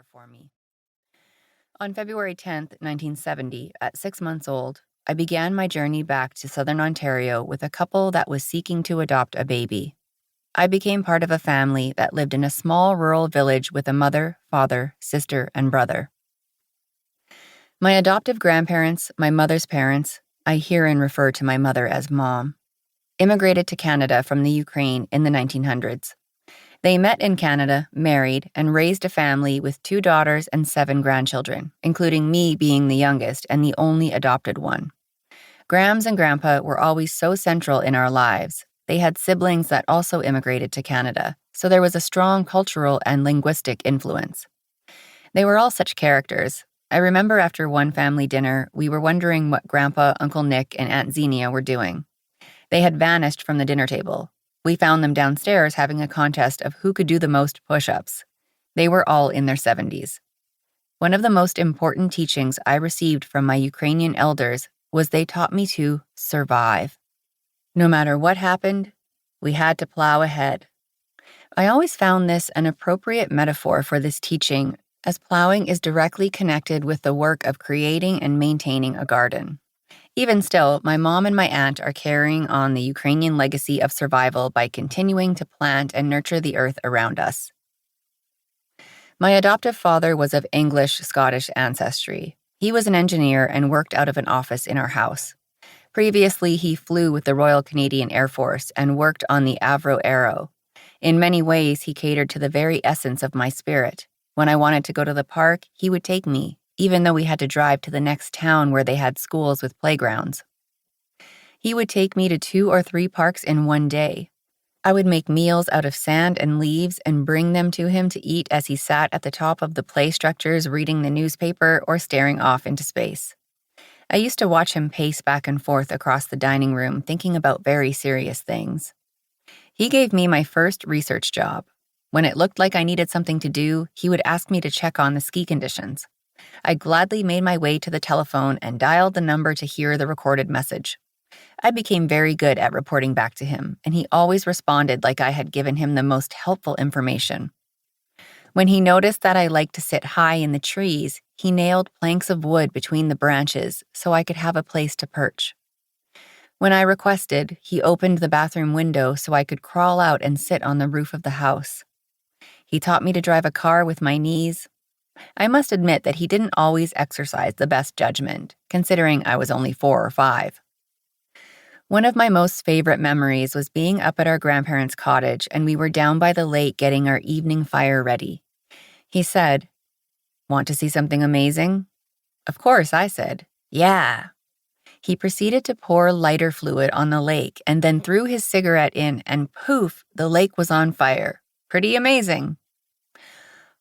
care for me. On February 10th, 1970, at 6 months old, I began my journey back to Southern Ontario with a couple that was seeking to adopt a baby. I became part of a family that lived in a small rural village with a mother, father, sister, and brother. My adoptive grandparents, my mother's parents, I herein refer to my mother as Mom, immigrated to Canada from the Ukraine in the 1900s. They met in Canada, married, and raised a family with 2 daughters and 7 grandchildren, including me being the youngest and the only adopted one. Grams and Grandpa were always so central in our lives. They had siblings that also immigrated to Canada, so there was a strong cultural and linguistic influence. They were all such characters. I remember after one family dinner, we were wondering what Grandpa, Uncle Nick, and Aunt Xenia were doing. They had vanished from the dinner table. We found them downstairs having a contest of who could do the most push-ups. They were all in their 70s. One of the most important teachings I received from my Ukrainian elders was they taught me to survive. No matter what happened, we had to plow ahead. I always found this an appropriate metaphor for this teaching, as plowing is directly connected with the work of creating and maintaining a garden. Even still, my mom and my aunt are carrying on the Ukrainian legacy of survival by continuing to plant and nurture the earth around us. My adoptive father was of English-Scottish ancestry. He was an engineer and worked out of an office in our house. Previously, he flew with the Royal Canadian Air Force and worked on the Avro Arrow. In many ways, he catered to the very essence of my spirit. When I wanted to go to the park, he would take me, even though we had to drive to the next town where they had schools with playgrounds. He would take me to 2 or 3 parks in one day. I would make meals out of sand and leaves and bring them to him to eat as he sat at the top of the play structures reading the newspaper or staring off into space. I used to watch him pace back and forth across the dining room thinking about very serious things. He gave me my first research job. When it looked like I needed something to do, he would ask me to check on the ski conditions. I gladly made my way to the telephone and dialed the number to hear the recorded message. I became very good at reporting back to him, and he always responded like I had given him the most helpful information. When he noticed that I liked to sit high in the trees, he nailed planks of wood between the branches so I could have a place to perch. When I requested, he opened the bathroom window so I could crawl out and sit on the roof of the house. He taught me to drive a car with my knees. I must admit that he didn't always exercise the best judgment, considering I was only 4 or 5. One of my most favorite memories was being up at our grandparents' cottage and we were down by the lake getting our evening fire ready. He said, "Want to see something amazing?" Of course, I said, "Yeah." He proceeded to pour lighter fluid on the lake and then threw his cigarette in and poof, the lake was on fire. Pretty amazing.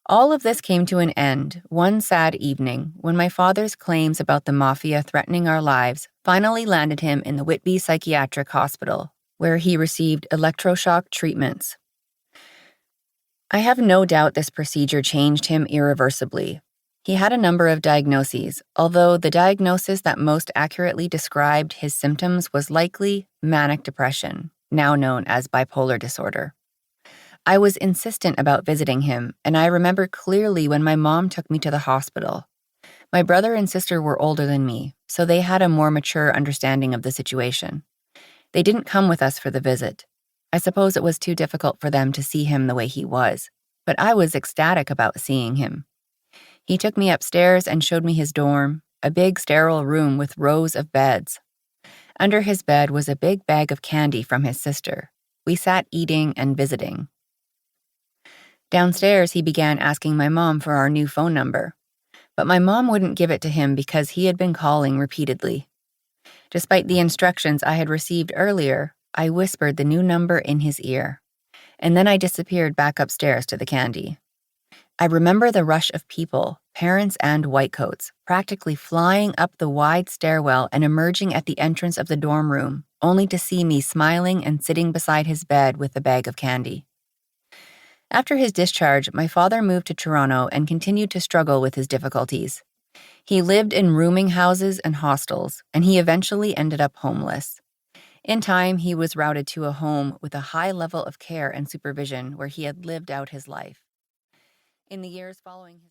All of this came to an end one sad evening when my father's claims about the mafia threatening our lives finally landed him in the Whitby Psychiatric Hospital, where he received electroshock treatments. I have no doubt this procedure changed him irreversibly. He had a number of diagnoses, although the diagnosis that most accurately described his symptoms was likely manic depression, now known as bipolar disorder. I was insistent about visiting him, and I remember clearly when my mom took me to the hospital. My brother and sister were older than me, so they had a more mature understanding of the situation. They didn't come with us for the visit. I suppose it was too difficult for them to see him the way he was, but I was ecstatic about seeing him. He took me upstairs and showed me his dorm, a big sterile room with rows of beds. Under his bed was a big bag of candy from his sister. We sat eating and visiting. Downstairs, he began asking my mom for our new phone number, but my mom wouldn't give it to him because he had been calling repeatedly. Despite the instructions I had received earlier, I whispered the new number in his ear, and then I disappeared back upstairs to the candy. I remember the rush of people, parents and whitecoats, practically flying up the wide stairwell and emerging at the entrance of the dorm room, only to see me smiling and sitting beside his bed with the bag of candy. After his discharge, my father moved to Toronto and continued to struggle with his difficulties. He lived in rooming houses and hostels, and he eventually ended up homeless. In time, he was routed to a home with a high level of care and supervision where he had lived out his life. In the years following his